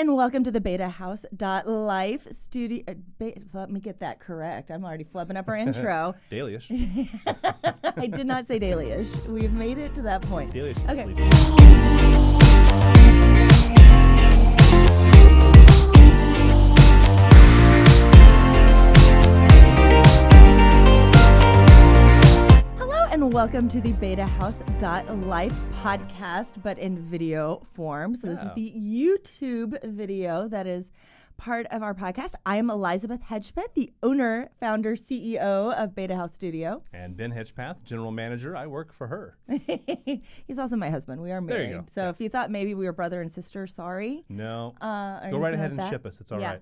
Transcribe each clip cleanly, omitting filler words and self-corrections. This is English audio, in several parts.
and welcome to the BetaHaus.Life studio. Let me get that correct. I'm already flubbing up our intro. Daily-ish. I did not say daily-ish. We've made it to that point. Daily-ish. Okay. And welcome to the BetaHaus.Life podcast, but in video form. So this is the YouTube video that is part of our podcast. I am Elizabeth Hedgepeth, the owner, founder, CEO of BetaHaus Studio. And Ben Hedgepeth, general manager. I work for her. He's also my husband. We are married. There you go. So if you thought maybe we were brother and sister, sorry. No. Go right ahead and ship us. It's all right.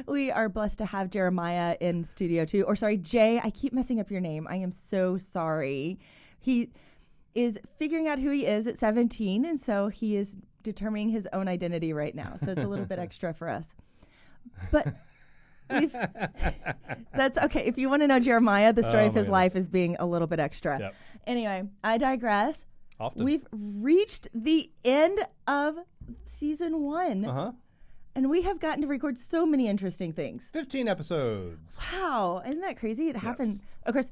We are blessed to have Jeremiah in studio too. Or sorry, Jay. I keep messing up your name. I am so sorry. He is figuring out who he is at 17, and so he is determining his own identity right now. So it's a little bit extra for us. But that's okay. If you want to know Jeremiah, the story of his life is being a little bit extra. Yep. Anyway, I digress. Often. We've reached the end of season 1. And we have gotten to record so many interesting things. 15 episodes. Wow. Isn't that crazy? It happened. Of course,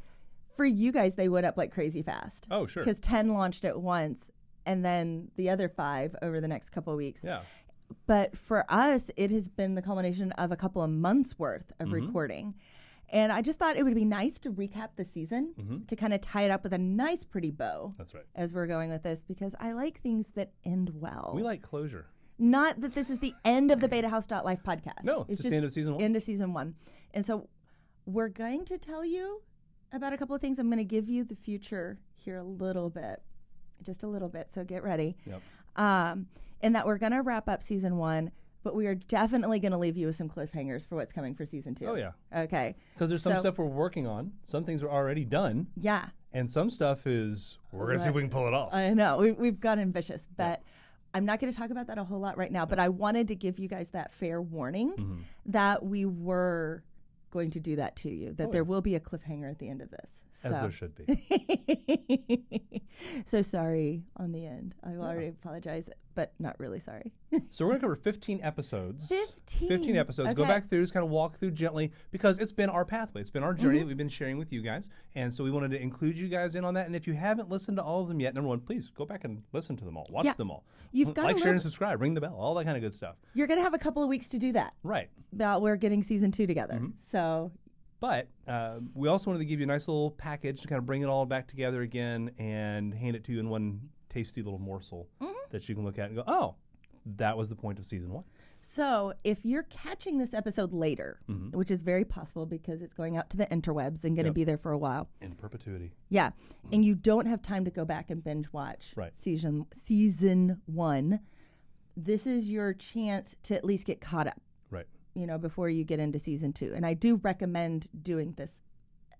for you guys, they went up like crazy fast. Oh, sure. Because 10 launched at once, and then the other 5 over the next couple of weeks. Yeah. But for us, it has been the culmination of a couple of months worth of recording. And I just thought it would be nice to recap the season, to kind of tie it up with a nice, pretty bow. That's right. As we're going with this, because I like things that end well. We like closure. Not that this is the end of the BetaHaus.Life podcast. No, it's just the end of season 1. End of season 1. And so we're going to tell you about a couple of things. I'm going to give you the future here a little bit. Just a little bit, so get ready. Yep. And that we're going to wrap up season 1, but we are definitely going to leave you with some cliffhangers for what's coming for season 2. Oh, yeah. Okay. Because there's some stuff we're working on. Some things are already done. Yeah. And some stuff is, we're going to see if we can pull it off. I know. We've got ambitious, but I'm not going to talk about that a whole lot right now, but I wanted to give you guys that fair warning that we were going to do that to you, that there will be a cliffhanger at the end of this. As there should be. So sorry on the end. I already apologize, but not really sorry. So we're going to cover 15 episodes. 15 episodes. Okay. Go back through, just kind of walk through gently, because it's been our pathway. It's been our journey that we've been sharing with you guys. And so we wanted to include you guys in on that. And if you haven't listened to all of them yet, number one, please go back and listen to them all. Watch them all. You've got like, share, and subscribe. Ring the bell. All that kind of good stuff. You're going to have a couple of weeks to do that. Right. We're getting season 2 together. So... But we also wanted to give you a nice little package to kind of bring it all back together again and hand it to you in one tasty little morsel that you can look at and go, oh, that was the point of season 1. So if you're catching this episode later, which is very possible because it's going out to the interwebs and going to be there for a while. In perpetuity. Yeah. And you don't have time to go back and binge watch season 1, this is your chance to at least get caught up. Right. You know, before you get into season 2. And I do recommend doing this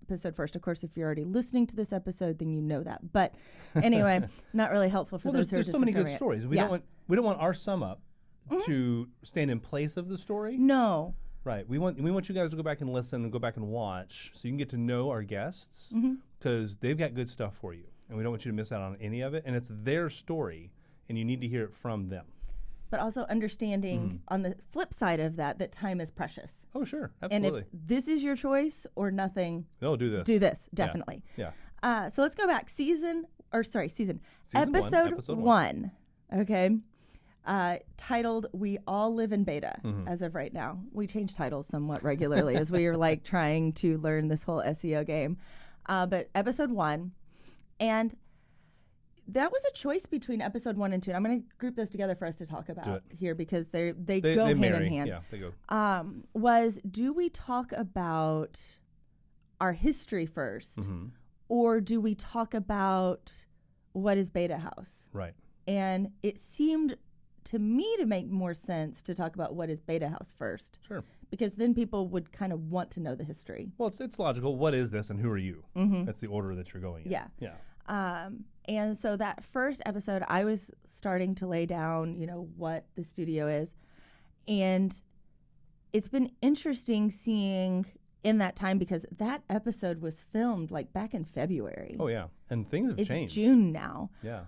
episode first. Of course, if you're already listening to this episode, then you know that. But anyway, not really helpful for those who are just there's so many good it. stories. We don't want our sum up to stand in place of the story. No. Right. We want you guys to go back and listen and go back and watch so you can get to know our guests because they've got good stuff for you. And we don't want you to miss out on any of it. And it's their story, and you need to hear it from them. But also understanding on the flip side of that time is precious. Oh, sure. Absolutely. And if this is your choice or nothing, do this. Do this, definitely. Yeah. So let's go back. Episode 1. Okay. Titled We All Live in Beta as of right now. We change titles somewhat regularly as we are like trying to learn this whole SEO game. But episode 1. And that was a choice between episode 1 and 2. And I'm going to group those together for us to talk about here because they go hand in hand. Yeah, they go. Do we talk about our history first, or do we talk about what is BetaHaus? Right. And it seemed to me to make more sense to talk about what is BetaHaus first. Sure. Because then people would kind of want to know the history. Well, it's logical. What is this and who are you? That's the order that you're going in. Yeah. Yeah. And so that first episode, I was starting to lay down, what the studio is. And it's been interesting seeing in that time because that episode was filmed like back in February. Oh, yeah. And things have changed. It's June now. Yeah.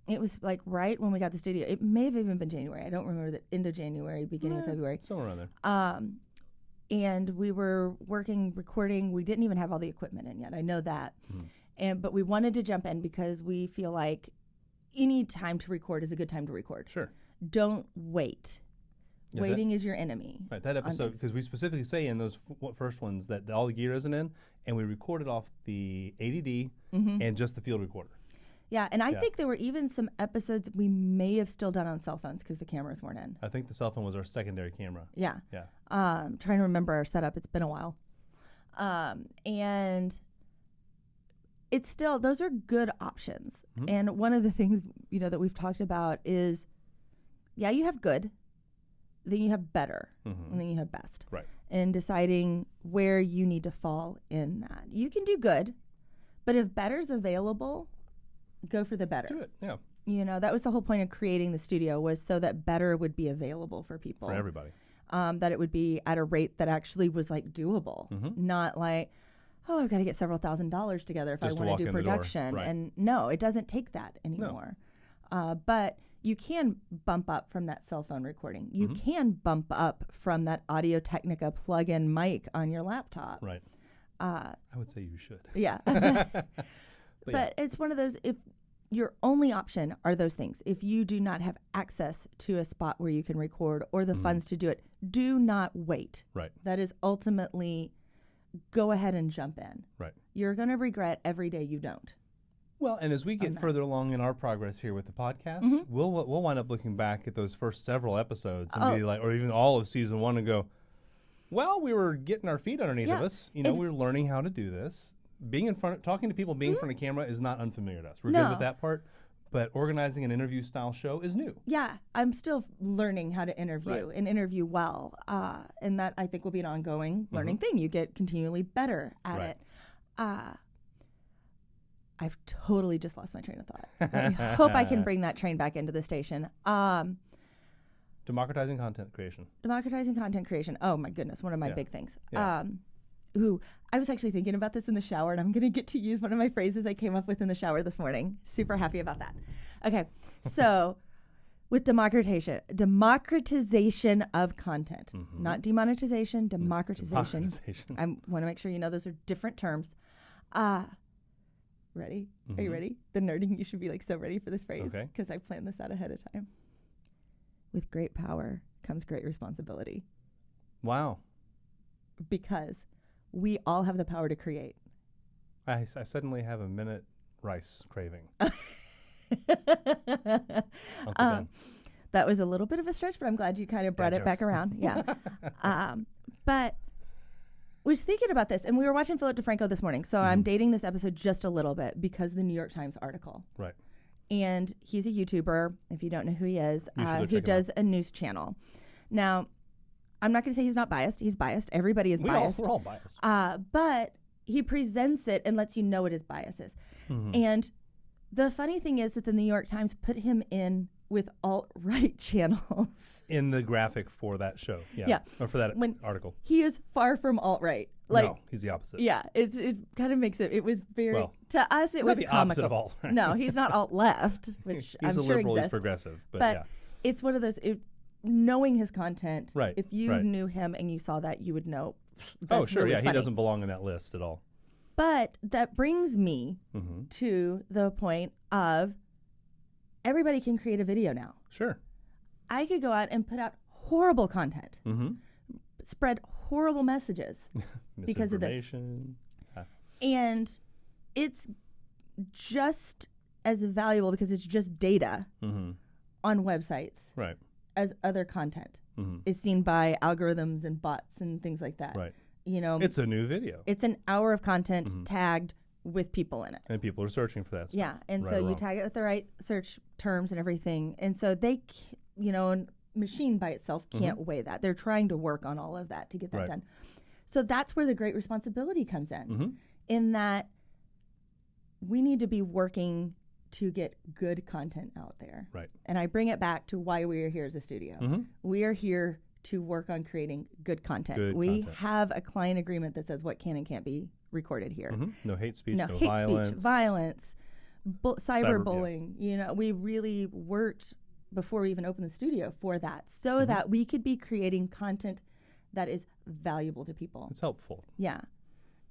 It was like right when we got the studio. It may have even been January. I don't remember the end of January, beginning of February. Somewhere around there. And we were recording. We didn't even have all the equipment in yet. I know that. But we wanted to jump in because we feel like any time to record is a good time to record. Sure. Don't wait. Yeah, Waiting is your enemy. Right, that episode, because we specifically say in those first ones that all the gear isn't in, and we recorded off the ADD and just the field recorder. Yeah, and I think there were even some episodes we may have still done on cell phones because the cameras weren't in. I think the cell phone was our secondary camera. Yeah. Yeah. Trying to remember our setup. It's been a while. And it's still, those are good options. And one of the things, that we've talked about is, you have good, then you have better, and then you have best. Right. And deciding where you need to fall in that. You can do good, but if better's available, go for the better. Do it, yeah. That was the whole point of creating the studio, was so that better would be available for people. For everybody. That it would be at a rate that actually was like doable, not like, I've got to get several $1,000s together if Just I want to do production. Right. And no, it doesn't take that anymore. No. But you can bump up from that cell phone recording. You can bump up from that Audio Technica plug-in mic on your laptop. Right. I would say you should. Yeah. But it's one of those, if your only option are those things, if you do not have access to a spot where you can record or the funds to do it, do not wait. Right. That is ultimately, go ahead and jump in. Right. You're going to regret every day you don't. Well, and as we get further along in our progress here with the podcast, we'll wind up looking back at those first several episodes and be like, or even all of season 1 and go, well, we were getting our feet underneath of us. We were learning how to do this. Being in front, talking to people, being in front of camera is not unfamiliar to us. We're good with that part, but organizing an interview style show is new. Yeah, I'm still learning how to interview and interview well, and that I think will be an ongoing learning thing. You get continually better at it. I've totally just lost my train of thought. I hope I can bring that train back into the station. Democratizing content creation. Democratizing content creation. Oh my goodness, one of my big things. Yeah. I was actually thinking about this in the shower, and I'm going to get to use one of my phrases I came up with in the shower this morning. Super happy about that. Okay, so with democratization of content, not demonetization, democratization. I want to make sure you know those are different terms. Ready? Are you ready? The nerding, you should be like so ready for this phrase because I planned this out ahead of time. With great power comes great responsibility. Wow. Because we all have the power to create. I suddenly have a minute rice craving. That was a little bit of a stretch, but I'm glad you kind of brought it back around. Yeah. But was thinking about this, and we were watching Philip DeFranco this morning, so I'm dating this episode just a little bit because of the New York Times article. Right. And he's a YouTuber, if you don't know who he is, who does a news channel. Now, I'm not going to say he's not biased. He's biased. Everybody is biased. We're all biased. But he presents it and lets you know what his bias is. And the funny thing is that the New York Times put him in with alt-right channels. In the graphic for that show. Yeah. Or for that article. He is far from alt-right. No, he's the opposite. Yeah, it kind of makes it was very, to us it was the comical. Opposite of alt. No, he's not alt-left, which I'm sure liberal, exists. he's progressive. But it's one of those, knowing his content, right. If you knew him and you saw that, you would know. Oh, sure, really funny. He doesn't belong in that list at all. But that brings me to the point of everybody can create a video now. Sure. I could go out and put out horrible content, spread horrible messages because of this. And it's just as valuable because it's just data on websites as other content is seen by algorithms and bots and things like that. Right. It's a new video. It's an hour of content tagged with people in it. And people are searching for that stuff. Yeah. And so you tag it with the right search terms and everything. And so they, a machine by itself can't weigh that. They're trying to work on all of that to get that done. So that's where the great responsibility comes in that we need to be working to get good content out there. Right. And I bring it back to why we are here as a studio. We are here to work on creating good content. We have a client agreement that says what can and can't be recorded here. No hate speech, no hate violence. Speech, violence, cyberbullying. You know, we really worked before we even opened the studio for that, so that we could be creating content that is valuable to people. It's helpful. Yeah.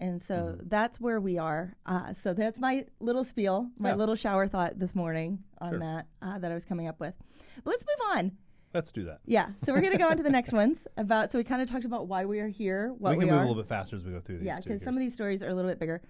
And so that's where we are. So that's my little spiel, my little shower thought this morning on that I was coming up with. But let's move on. Let's do that. Yeah. So we're going to go on to the next ones. So we kind of talked about why we are here, what we are. We can move a little bit faster as we go through these. Yeah, because some of these stories are a little bit bigger.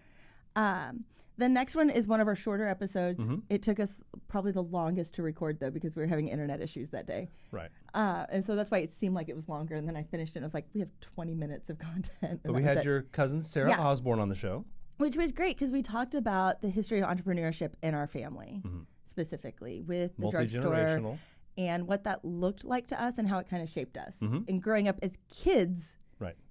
The next one is one of our shorter episodes. It took us probably the longest to record, though, because we were having internet issues that day. Right. And so that's why it seemed like it was longer. And then I finished it and I was like, we have 20 minutes of content. But we had your cousin Sarah Osborne on the show. Which was great because we talked about the history of entrepreneurship in our family, specifically with the drugstore and what that looked like to us and how it kind of shaped us. And growing up as kids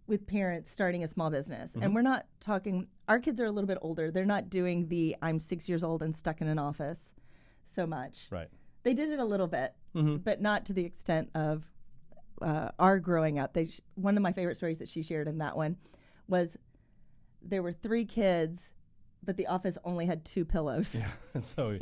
with parents starting a small business. And we're not talking, our kids are a little bit older. They're not doing the I'm 6 years old and stuck in an office so much. Right. They did it a little bit, but not to the extent of our growing up. One of my favorite stories that she shared in that one was there were 3 kids, but the office only had 2 pillows. Yeah, and so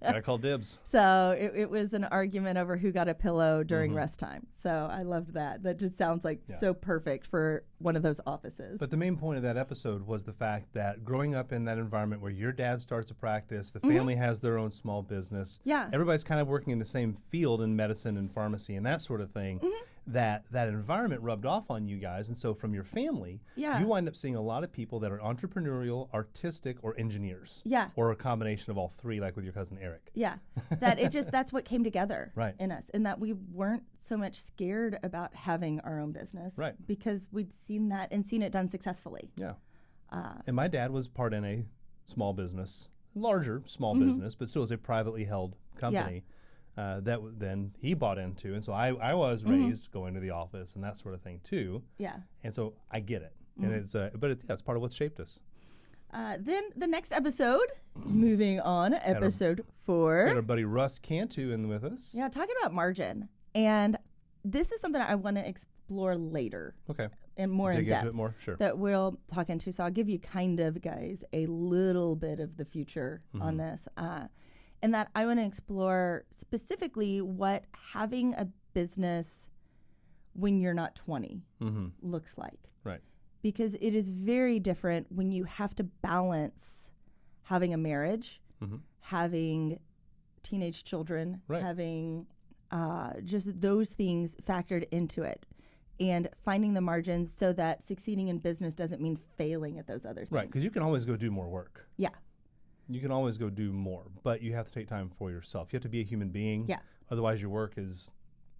gotta call dibs. So it was an argument over who got a pillow during rest time. So I loved that. That just sounds like so perfect for one of those offices. But the main point of that episode was the fact that growing up in that environment where your dad starts a practice, the family has their own small business. Yeah. Everybody's kind of working in the same field in medicine and pharmacy and that sort of thing. That environment rubbed off on you guys. And so from your family, you wind up seeing a lot of people that are entrepreneurial, artistic, or engineers. Yeah. Or a combination of all 3, like with your cousin Eric. Yeah. That's what came together in us. And that we weren't so much scared about having our own business. Right. Because we'd seen that and seen it done successfully. Yeah. And my dad was part in a small business, larger small business, but still was a privately held company. Then he bought into, and so I was raised going to the office and that sort of thing too. Yeah. And so I get it, and it's part of what shaped us. Then the next episode, moving on, episode 4. Got our buddy Russ Cantu in with us. Yeah, talking about margin, and this is something I want to explore later. Okay. And more in depth. Into it more, sure. That we'll talk into. So I'll give you kind of, guys, a little bit of the future on this. And that I want to explore specifically what having a business when you're not 20 looks like. Right. Because it is very different when you have to balance having a marriage, having teenage children, having just those things factored into it, and finding the margins so that succeeding in business doesn't mean failing at those other things. Right, because you can always go do more work. Yeah. You can always go do more, but you have to take time for yourself. You have to be a human being. Yeah. Otherwise, your work is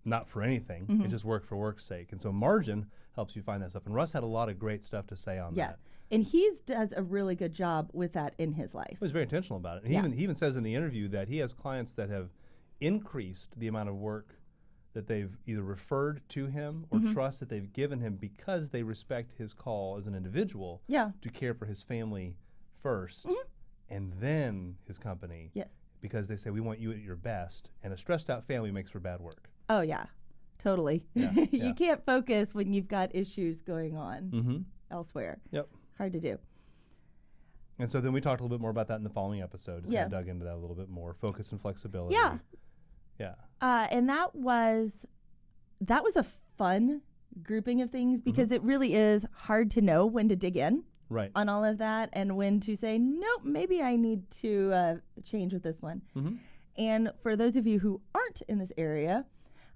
not for anything. It's just work for work's sake. And so margin helps you find that stuff. And Russ had a lot of great stuff to say on that. And he does a really good job with that in his life. He was very intentional about it. And he even says in the interview that he has clients that have increased the amount of work that they've either referred to him or trust that they've given him because they respect his call as an individual to care for his family first. And then his company, because they say, we want you at your best, and a stressed out family makes for bad work. Oh, yeah, totally. You can't focus when you've got issues going on elsewhere. Yep. Hard to do. And so then we talked a little bit more about that in the following episode. Just kind of dug into that a little bit more, focus and flexibility. Yeah. And that was a fun grouping of things because it really is hard to know when to dig in. Right. On all of that and when to say, nope, maybe I need to change with this one. And for those of you who aren't in this area,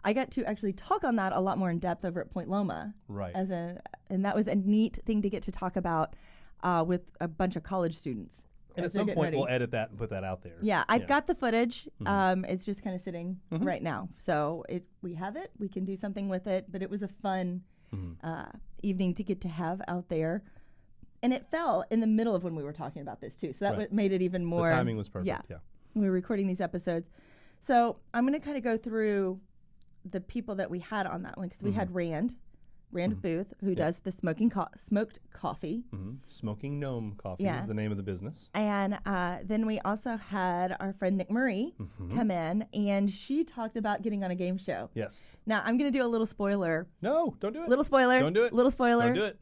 I got to actually talk on that a lot more in depth over at Point Loma. Right. And that was a neat thing to get to talk about with a bunch of college students. And at some point we'll edit that and put that out there. Yeah, I've got the footage. It's just kind of sitting right now. So we have it. We can do something with it. But it was a fun evening to get to have out there. And it fell in the middle of when we were talking about this, too. So that made it even more. The timing was perfect, yeah. We were recording these episodes. So I'm going to kind of go through the people that we had on that one. Because we had Rand Booth, who does the smoked coffee. Smoking Gnome Coffee is the name of the business. And then we also had our friend Nick Murray come in. And she talked about getting on a game show. Yes. Now, I'm going to do a little spoiler. No, don't do it. Little spoiler. Don't do it. Little spoiler. Don't do it.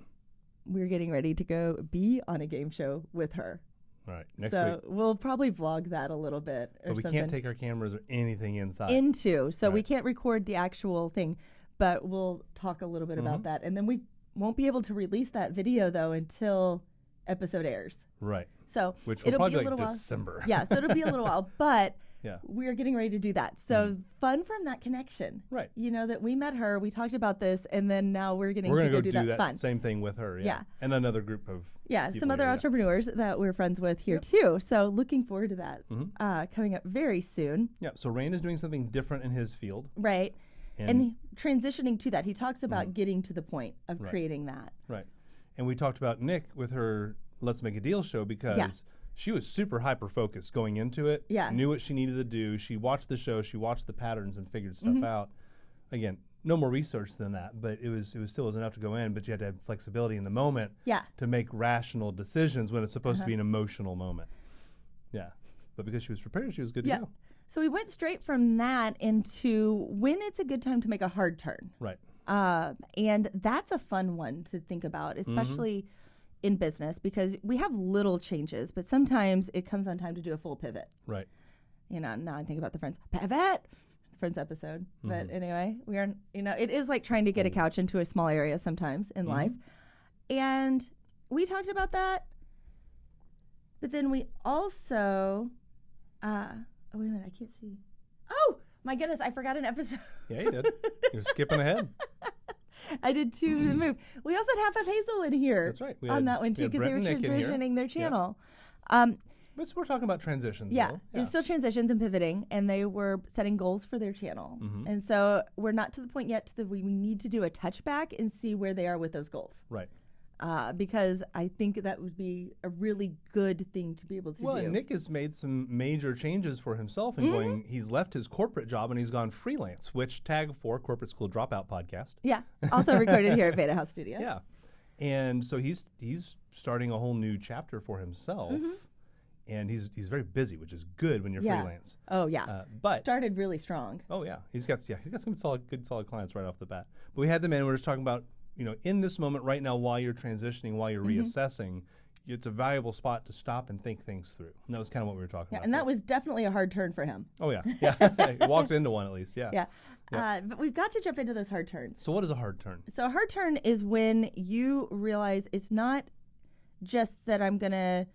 We're getting ready to go be on a game show with her. Right. Next so week. we'll probably vlog that a little bit or But we something. can't take our cameras or anything inside. So we Right. can't record the actual thing, but we'll talk a little bit about that. And then we won't be able to release that video, though, until episode airs. Right. So Which will it'll probably be a be little like while. December. Yeah, so it'll be a little while, but Yeah. we're getting ready to do that. So fun from that connection. Right. You know, that we met her, we talked about this, and then now we're getting We're to going go to do that fun. same thing with her. Yeah. Yeah. And another group of Yeah, people some other here, entrepreneurs that we're friends with here too. So looking forward to that coming up very soon. Yeah. So Rain is doing something different in his field. Right. And transitioning to that, he talks about getting to the point of creating that. Right. And we talked about Nick with her Let's Make a Deal show because she was super hyper-focused going into it. Yeah. Knew what she needed to do. She watched the show. She watched the patterns and figured stuff out. Again, no more research than that, but it was still enough to go in, but you had to have flexibility in the moment to make rational decisions when it's supposed to be an emotional moment. Yeah. But because she was prepared, she was good to go. So we went straight from that into when it's a good time to make a hard turn. Right. And that's a fun one to think about, especially in business, because we have little changes, but sometimes it comes on time to do a full pivot. Right. You know, now I think about the Friends episode. But anyway, we are, you know, it is like trying to get a couch into a small area sometimes in life. And we talked about that. But then we also, oh, wait a minute, I can't see. Oh, my goodness, I forgot an episode. Yeah, you did. You're skipping ahead. I did too. Move. We also had Half of Hazel in here. That's right. On that one too, because they were transitioning their channel. But we're talking about transitions. Yeah, though. it's still transitions and pivoting, and they were setting goals for their channel. And so we're not to the point yet that we need to do a touchback and see where they are with those goals. Right. Because I think that would be a really good thing to be able to do. Well, and Nick has made some major changes for himself and going, he's left his corporate job and he's gone freelance, which tag for Corporate School Dropout podcast. Yeah, also recorded here at BetaHaus Studio. Yeah. And so he's starting a whole new chapter for himself. And he's very busy, which is good when you're freelance. Oh, yeah. But started really strong. Oh, yeah. He's got some good solid clients right off the bat. But we had them in, we're just talking about, you know, in this moment right now, while you're transitioning, while you're reassessing, it's a valuable spot to stop and think things through. And that was kind of what we were talking about. And that was definitely a hard turn for him. Oh, yeah. Yeah. He walked into one at least. Yeah. Yeah. But we've got to jump into those hard turns. So what is a hard turn? So a hard turn is when you realize it's not just that I'm going to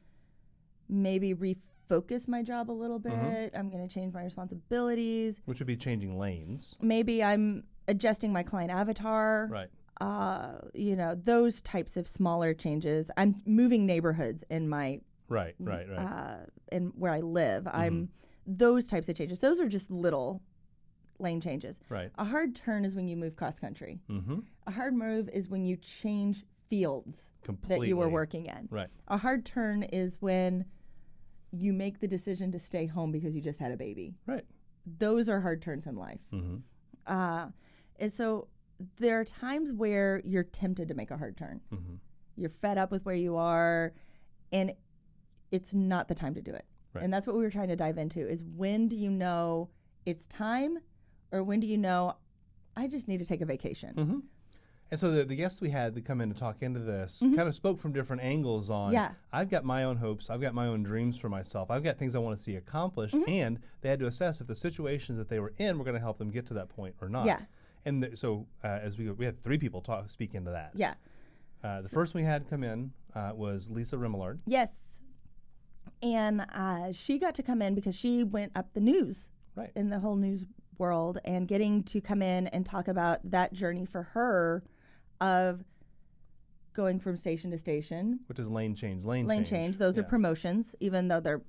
maybe refocus my job a little bit. I'm going to change my responsibilities. Which would be changing lanes. Maybe I'm adjusting my client avatar. Right. You know, those types of smaller changes. I'm moving neighborhoods in my Right. in where I live. I'm those types of changes. Those are just little lane changes. Right. A hard turn is when you move cross country. A hard move is when you change fields Completely. that you were working in. Right. A hard turn is when you make the decision to stay home because you just had a baby. Right. Those are hard turns in life. And so there are times where you're tempted to make a hard turn. You're fed up with where you are, and it's not the time to do it. Right. And that's what we were trying to dive into, is when do you know it's time, or when do you know I just need to take a vacation? And so the guests we had that come in to talk into this kind of spoke from different angles on, I've got my own hopes, I've got my own dreams for myself, I've got things I want to see accomplished, and they had to assess if the situations that they were in were going to help them get to that point or not. Yeah. And so as we had 3 people speak into that. Yeah. The first we had come in was Lisa Remillard. Yes. And she got to come in because she went up the news in the whole news world, and getting to come in and talk about that journey for her of going from station to station. Which is lane change. Those are promotions, even though they're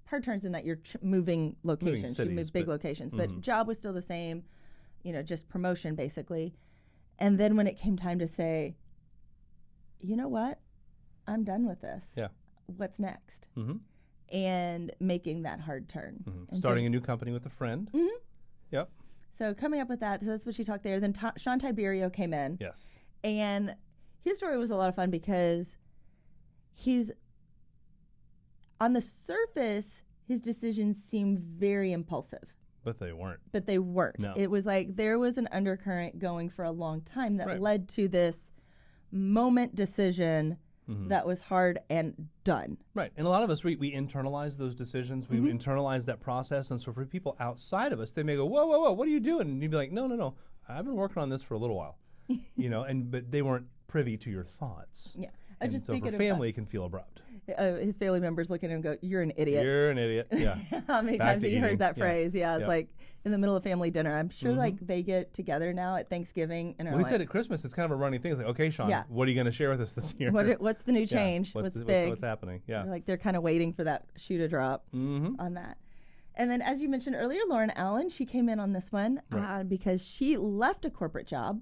hard turns in that you're moving locations. Cities, she moved big locations, but job was still the same, you know, just promotion basically. And then when it came time to say, you know what, I'm done with this. Yeah. What's next? And making that hard turn. And starting a new company with a friend. Yep. So coming up with that, so that's what she talked there. Then Sean Tiberio came in. Yes. And his story was a lot of fun because he's, on the surface, his decisions seem very impulsive. But they weren't. No. It was like there was an undercurrent going for a long time that Right. led to this moment decision that was hard and done. Right. And a lot of us, we internalize those decisions. We internalize that process. And so for people outside of us, they may go, whoa, whoa, whoa, what are you doing? And you'd be like, no. I've been working on this for a little while. But they weren't privy to your thoughts. Yeah. And just so for family, it can feel abrupt. His family members look at him and go, you're an idiot. You're an idiot. Yeah. How many Back times to have you heard eating. that phrase? Yeah. It's like in the middle of family dinner. I'm sure like they get together now at Thanksgiving and are we like, said at Christmas, it's kind of a running thing. It's like, okay, Sean, what are you going to share with us this year? What's the new change? What's big? What's happening? Yeah. They're kind of waiting for that shoe to drop on that. And then, as you mentioned earlier, Lauren Allen, she came in on this one because she left a corporate job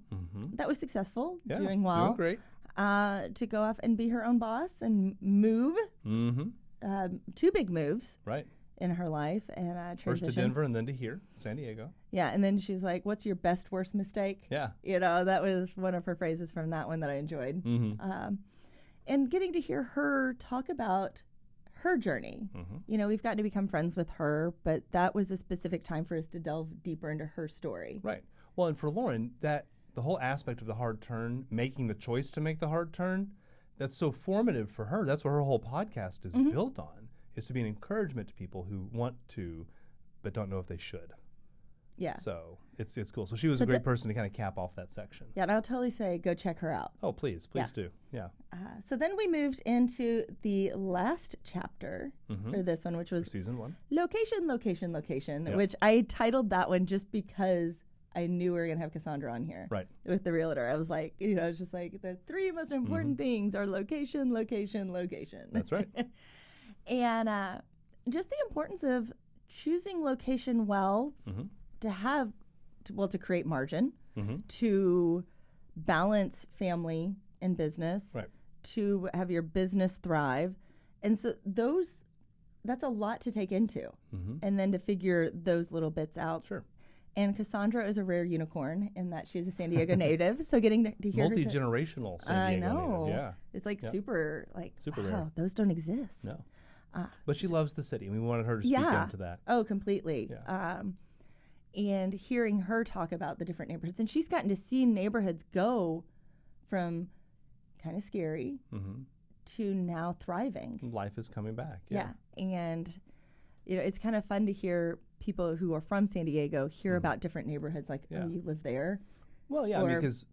that was successful, doing well. Doing great. To go off and be her own boss and move. 2 big moves. Right. In her life and first to Denver and then to here, San Diego. Yeah, and then she's like, "What's your best worst mistake?" Yeah, that was one of her phrases from that one that I enjoyed. And getting to hear her talk about her journey. We've gotten to become friends with her, but that was a specific time for us to delve deeper into her story. Right. Well, and for Lauren, that the whole aspect of the hard turn, making the choice to make the hard turn, that's so formative for her. That's what her whole podcast is built on. Is to be an encouragement to people who want to, but don't know if they should. Yeah. So it's cool. So she was a great person to kind of cap off that section. Yeah, and I'll totally say go check her out. Oh, please do. Yeah. So then we moved into the last chapter for this one, which was for season 1. Location, which I titled that one just because I knew we were going to have Cassandra on here. Right. With the realtor. I was like, it's just like the 3 most important things are location. That's right. And just the importance of choosing location well to create margin, to balance family and business, to have your business thrive. And so that's a lot to take into. And then to figure those little bits out. Sure. And Cassandra is a rare unicorn in that she's a San Diego native. So getting to hear multi-generational San Diego native. Yeah. It's like super rare. Wow, those don't exist. No. But she loves the city, and we wanted her to speak into that. Oh, completely. Yeah. And hearing her talk about the different neighborhoods, and she's gotten to see neighborhoods go from kind of scary to now thriving. Life is coming back. Yeah. And it's kind of fun to hear people who are from San Diego hear about different neighborhoods, like, oh, you live there. Well, yeah, because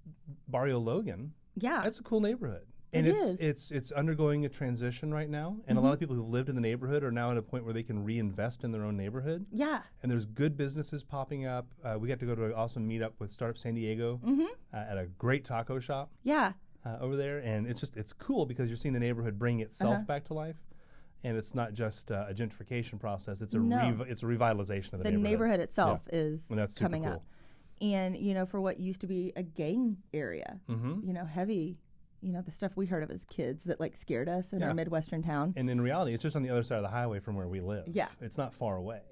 Barrio Logan, that's a cool neighborhood. And it's undergoing a transition right now, and a lot of people who've lived in the neighborhood are now at a point where they can reinvest in their own neighborhood. Yeah. And there's good businesses popping up. We got to go to an awesome meetup with Startup San Diego at a great taco shop. Yeah. Over there, and it's cool because you're seeing the neighborhood bring itself back to life, and it's not just a gentrification process. It's it's a revitalization of the neighborhood. The neighborhood itself is coming cool. up, and for what used to be a gang area, heavy. The stuff we heard of as kids that scared us in our Midwestern town. And in reality, it's just on the other side of the highway from where we live. Yeah. It's not far away.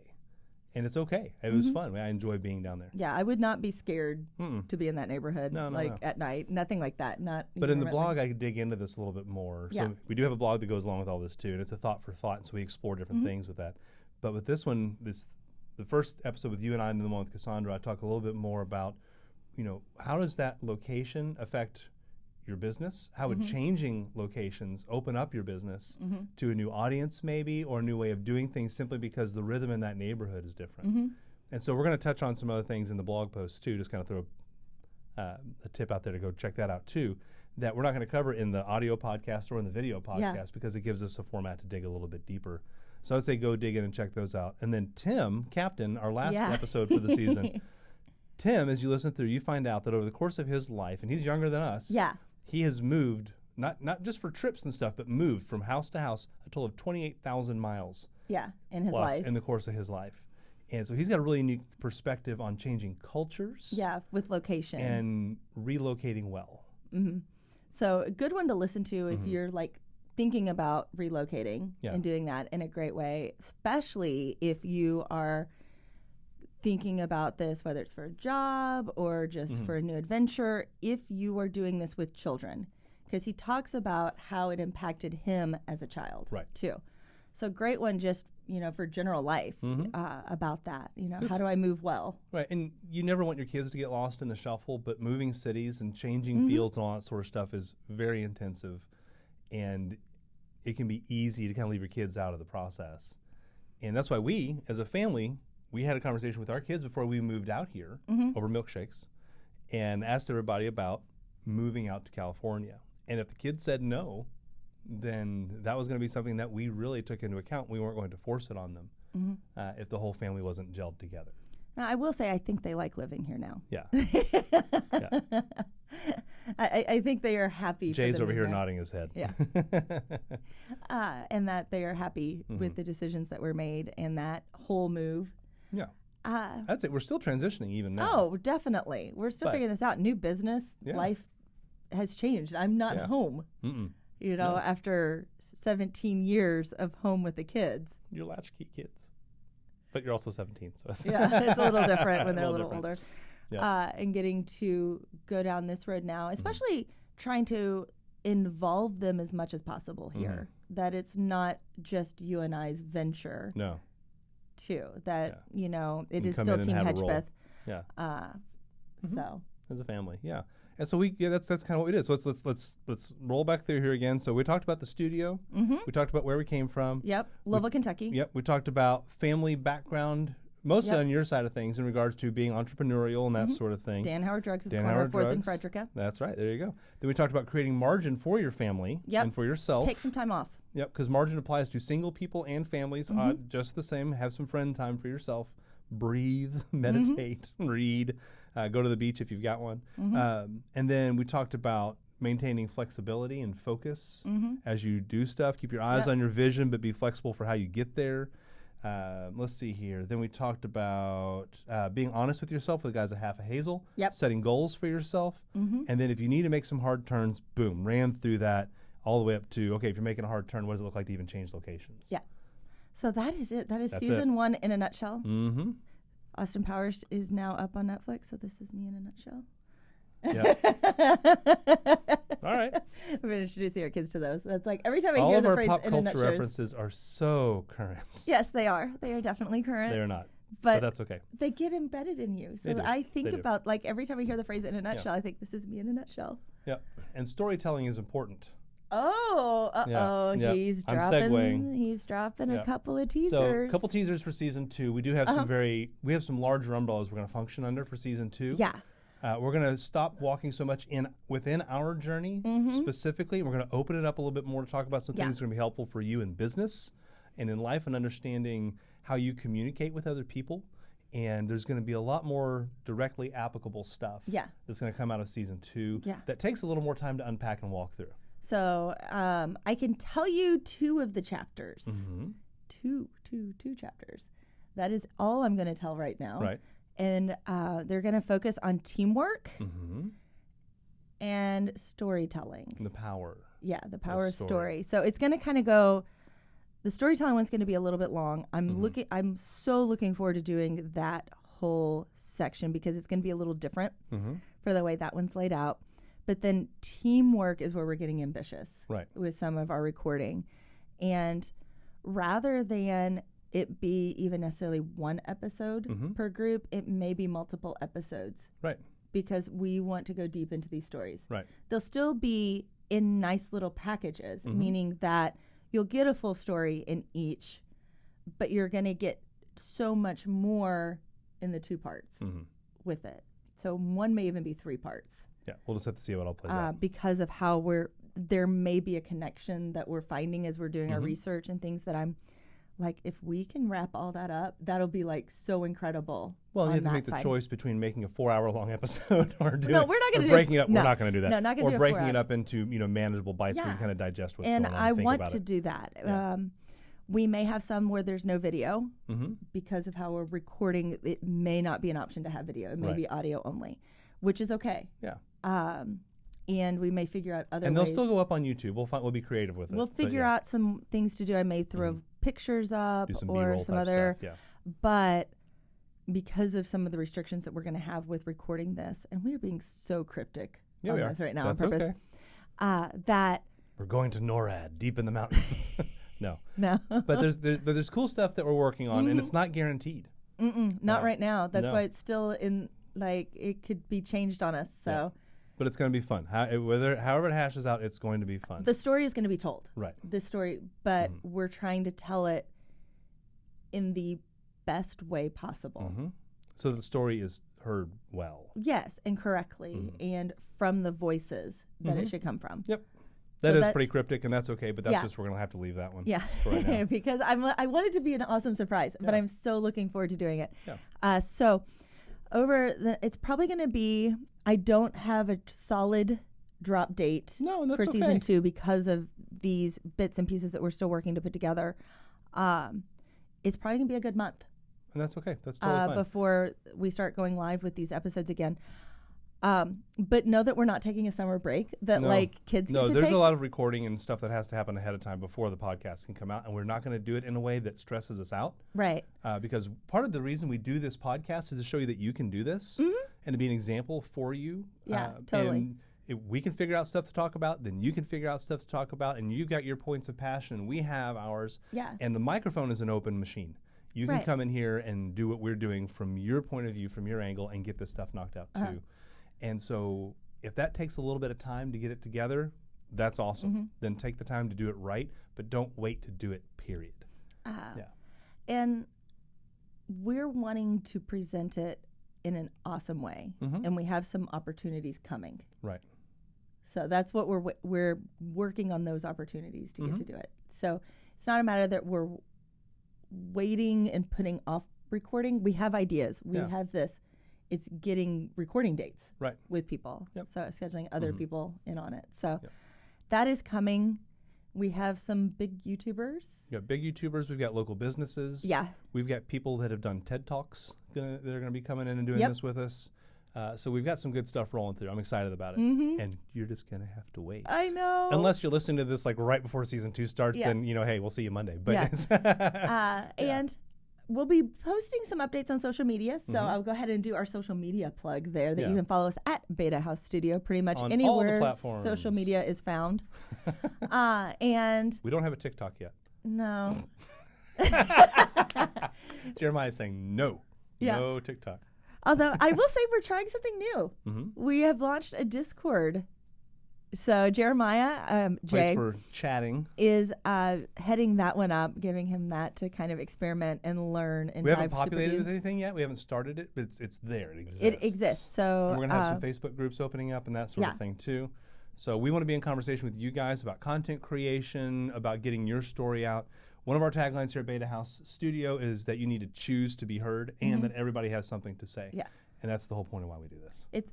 And it's okay. It was fun. I enjoy being down there. Yeah, I would not be scared to be in that neighborhood no. at night. Nothing like that. But in the blog, I could dig into this a little bit more. Yeah. So we do have a blog that goes along with all this too, and it's a thought for thought, and so we explore different things with that. But with this one, the first episode with you and I and the one with Cassandra, I talk a little bit more about, how does that location affect your business? How would changing locations open up your business to a new audience maybe, or a new way of doing things simply because the rhythm in that neighborhood is different? And so we're going to touch on some other things in the blog post too, just kind of throw a tip out there to go check that out too, that we're not going to cover in the audio podcast or in the video podcast because it gives us a format to dig a little bit deeper. So I'd say go dig in and check those out. And then Tim, Captain, our last episode for the season, Tim, as you listen through, you find out that over the course of his life, and he's younger than us, he has moved, not just for trips and stuff, but moved from house to house a total of 28,000 miles. Yeah, in his life. In the course of his life. And so he's got a really unique perspective on changing cultures. Yeah, with location. And relocating well. So a good one to listen to if you're thinking about relocating and doing that in a great way, especially if you are thinking about this, whether it's for a job or just for a new adventure, if you are doing this with children, because he talks about how it impacted him as a child too. So great one just, for general life about that, how do I move well? Right. And you never want your kids to get lost in the shuffle, but moving cities and changing fields and all that sort of stuff is very intensive. and it can be easy to kind of leave your kids out of the process. And that's why we, as a family, we had a conversation with our kids before we moved out here over milkshakes and asked everybody about moving out to California. And if the kids said no, then that was going to be something that we really took into account. We weren't going to force it on them if the whole family wasn't gelled together. Now, I will say I think they like living here now. Yeah. I think they are happy. Jay's over here nodding his head. Yeah. And that they are happy with the decisions that were made and that whole move. Yeah. That's it. We're still transitioning even now. Oh, definitely. We're still figuring this out. New business, life has changed. I'm not home, after 17 years of home with the kids. You're latchkey kids. But you're also 17. So it's a little different when they're a little older. Yeah. And getting to go down this road now, especially trying to involve them as much as possible here. That it's not just you and I's venture. No. Too. That, it is still Team Hedgepeth. Yeah. So. As a family, yeah. And so that's kind of what we did. So let's roll back through here again. So we talked about the studio. We talked about where we came from. Yep. Louisville, Kentucky. Yep. We talked about family background, mostly on your side of things in regards to being entrepreneurial and that sort of thing. Dan Howard Drugs at the corner of 4th and Frederica. That's right. There you go. Then we talked about creating margin for your family and for yourself. Take some time off. Yep. Because margin applies to single people and families just the same. Have some friend time for yourself. Breathe, meditate, read. Go to the beach if you've got one. And then we talked about maintaining flexibility and focus as you do stuff. Keep your eyes on your vision, but be flexible for how you get there. Let's see here. Then we talked about being honest with yourself with guys a half a hazel, setting goals for yourself. And then if you need to make some hard turns, boom, ran through that all the way up to, okay, if you're making a hard turn, what does it look like to even change locations? Yeah. So that is it. That's season 1 in a nutshell. Austin Powers is now up on Netflix, so this is me in a nutshell. All right. I'm going to introduce your kids to those. That's like every time I hear the phrase in a nutshell. All of our pop culture references are so current. Yes, they are. They are definitely current. They are not. But that's okay. They get embedded in you. So I think about, like, every time I hear the phrase in a nutshell, I think this is me in a nutshell. Yeah. And storytelling is important. He's dropping a couple of teasers. So a couple teasers for season 2. We do have we have some larger umbrellas we're going to function under for season 2. Yeah. We're going to stop walking so much within our journey specifically. We're going to open it up a little bit more to talk about some things that are going to be helpful for you in business and in life and understanding how you communicate with other people. And there's going to be a lot more directly applicable stuff that's going to come out of season 2 that takes a little more time to unpack and walk through. So I can tell you 2 of the chapters. Two chapters. That is all I'm going to tell right now. Right. And they're going to focus on teamwork and storytelling. The power. Yeah, the power of story. So it's going to kind of go. The storytelling one's going to be a little bit long. I'm so looking forward to doing that whole section because it's going to be a little different for the way that one's laid out. But then teamwork is where we're getting ambitious with some of our recording. And rather than it be even necessarily one episode per group, it may be multiple episodes. Right. Because we want to go deep into these stories. Right. They'll still be in nice little packages, meaning that you'll get a full story in each, but you're going to get so much more in the 2 parts with it. So one may even be 3 parts. Yeah, we'll just have to see how it all plays out. Because of how there may be a connection that we're finding as we're doing our research and things that I'm like, if we can wrap all that up, that'll be like so incredible. Well, you have to make the choice between making a 4-hour-long episode or doing we're not going to breaking it up. No. We're not going to do that. No, not going to do or breaking it up into manageable bites where you kind of digest what's going on. And I want to do that. Yeah. We may have some where there's no video because of how we're recording. It may not be an option to have video. It may be audio only, which is okay. Yeah. And we may figure out other ways. And they'll still go up on YouTube. We'll be creative with it. We'll figure out some things to do. I may throw pictures up or some other. Stuff, but because of some of the restrictions that we're going to have with recording this, and we are being so cryptic on this right now on purpose, that we're going to NORAD, deep in the mountains. No. But there's cool stuff that we're working on, and it's not guaranteed. Not right now. That's why it's still in, like, it could be changed on us. So But it's going to be fun. However it hashes out, it's going to be fun. The story is going to be told. Right. The story, but we're trying to tell it in the best way possible. So the story is heard well. Yes, and correctly, and from the voices that it should come from. Yep. That is pretty cryptic, and that's okay, but that's just, we're going to have to leave that one. Yeah, for right now. because I want it to be an awesome surprise, but I'm so looking forward to doing it. Yeah. So it's probably going to be, I don't have a solid drop date for season 2 because of these bits and pieces that we're still working to put together. It's probably going to be a good month. And that's okay. That's totally fine. Before we start going live with these episodes again. But know that we're not taking a summer break that kids get to there's take. a lot of recording and stuff that has to happen ahead of time before the podcast can come out, and we're not going to do it in a way that stresses us out. Right. Because part of the reason we do this podcast is to show you that you can do this and to be an example for you. Yeah, totally. And if we can figure out stuff to talk about, then you can figure out stuff to talk about, and you've got your points of passion, and we have ours. Yeah. And the microphone is an open machine. You can come in here and do what we're doing from your point of view, from your angle, and get this stuff knocked out too. And so if that takes a little bit of time to get it together, that's awesome. Then take the time to do it right, but don't wait to do it, period. And we're wanting to present it in an awesome way, and we have some opportunities coming. Right. So that's what we're working on, those opportunities to get to do it. So it's not a matter that we're waiting and putting off recording. We have ideas. We have this. It's getting recording dates with people. So scheduling other people in on it. So that is coming. We have some big YouTubers. We've got big YouTubers. We've got local businesses. Yeah. We've got people that have done TED Talks that are going to be coming in and doing this with us. So we've got some good stuff rolling through. I'm excited about it. And you're just going to have to wait. I know. Unless you're listening to this like right before season 2 starts, then, hey, we'll see you Monday. But and we'll be posting some updates on social media. So I'll go ahead and do our social media plug there that you can follow us at Beta House Studio pretty much on anywhere all the platforms. Social media is found. And we don't have a TikTok yet. No. Jeremiah is saying no. No TikTok. Although I will say we're trying something new. We have launched a Discord. So Jeremiah, Place Jay, for chatting, is heading that one up, giving him that to kind of experiment and learn. And we haven't populated anything yet. We haven't started it, but it's there. It exists. It exists. So and we're going to have some Facebook groups opening up and that sort of thing too. So we want to be in conversation with you guys about content creation, about getting your story out. One of our taglines here at Beta House Studio is that you need to choose to be heard and that everybody has something to say. Yeah. And that's the whole point of why we do this.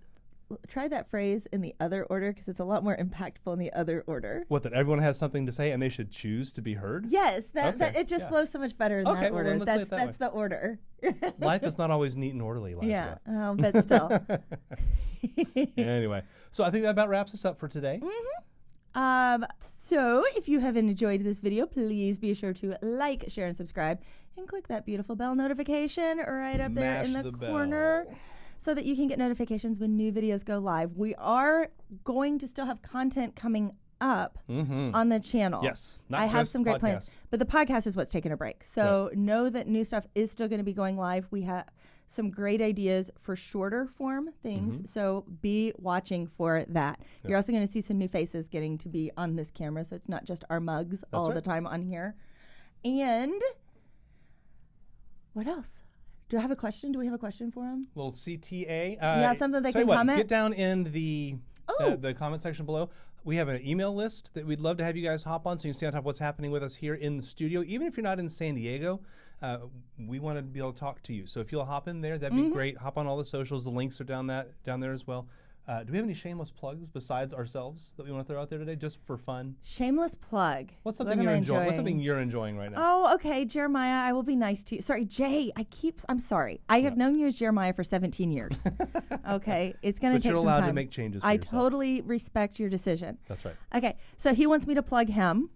Try that phrase in the other order because it's a lot more impactful in the other order. What, that everyone has something to say and they should choose to be heard? Yes, that it just flows so much better in that order. Well, that's the order. Life is not always neat and orderly. But still. Anyway, so I think that about wraps us up for today. So if you have enjoyed this video, please be sure to like, share, and subscribe, and click that beautiful bell notification right up there in the corner so that you can get notifications when new videos go live. We are going to still have content coming up on the channel. Yes. I have some great plans, but the podcast is what's taking a break. So know that new stuff is still going to be going live. We have some great ideas for shorter form things, so be watching for that. You're also going to see some new faces getting to be on this camera, so it's not just our mugs all the time on here. And what else? Do I have a question? Do we have a question for him? Little CTA. Something they can comment. Get down in the comment section below. We have an email list that we'd love to have you guys hop on so you can stay on top of what's happening with us here in the studio. Even if you're not in San Diego, we want to be able to talk to you. So if you'll hop in there, that'd be great. Hop on all the socials. The links are down there as well. Do we have any shameless plugs besides ourselves that we want to throw out there today, just for fun? Shameless plug. What's something you're enjoying? What's something you're enjoying right now? Oh, okay, Jeremiah. I will be nice to you. Sorry, Jay. I'm sorry. I have known you as Jeremiah for 17 years. Okay, it's going to take some time. But you're allowed to make changes. For yourself. Totally respect your decision. That's right. Okay, so he wants me to plug him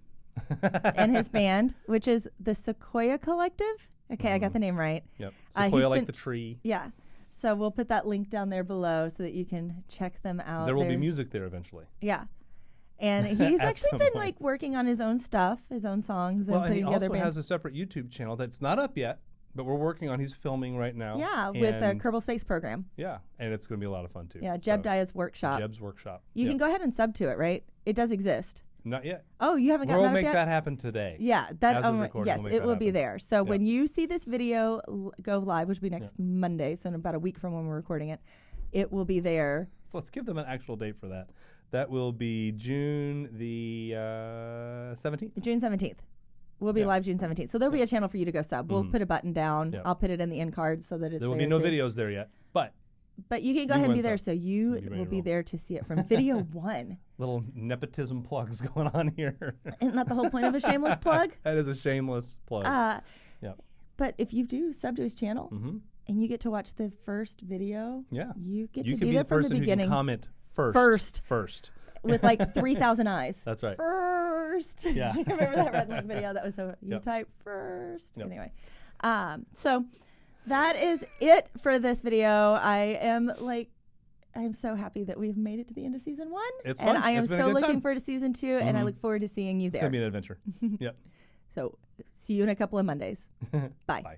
and his band, which is the Sequoia Collective. Okay, I got the name right. Yep. Sequoia like the tree. Yeah. So we'll put that link down there below so that you can check them out. There will be music there eventually. Yeah. And he's actually been like working on his own stuff, his own songs, and putting together. He also has a separate YouTube channel that's not up yet, But we're working on. He's filming right now. Yeah, with the Kerbal Space Program. Yeah, and it's going to be a lot of fun too. Yeah, Jebediah's workshop. Jeb's workshop. You can go ahead and sub to it, right? It does exist. Not yet. Oh, you haven't gotten that up yet? We'll make that happen today. Yeah, yes, it will be there. So Yep. when you see this video go live, which will be next Monday, so in about a week from when we're recording it, it will be there. So let's give them an actual date for that. That will be June the 17th. June 17th. We'll be live June 17th. So there'll be a channel for you to go sub. We'll put a button down. I'll put it in the end card so that it's there will be no videos there yet, but you can go ahead and be there, so you will be there to see it from video one. Little nepotism plugs going on here. Isn't that the whole point of a shameless plug? That is a shameless plug. But if you do sub to his channel and you get to watch the first video, you get to be there from the beginning. You can comment first. With like 3,000 eyes. That's right. First. Yeah. Remember that Red Link video? That was so, you type first. Yep. Anyway. So that is it for this video. I'm so happy that we've made it to the end of season 1. It's fun. And I am so looking time. forward to season 2, and I look forward to seeing you there. It's going to be an adventure. Yep. So see you in a couple of Mondays. Bye. Bye.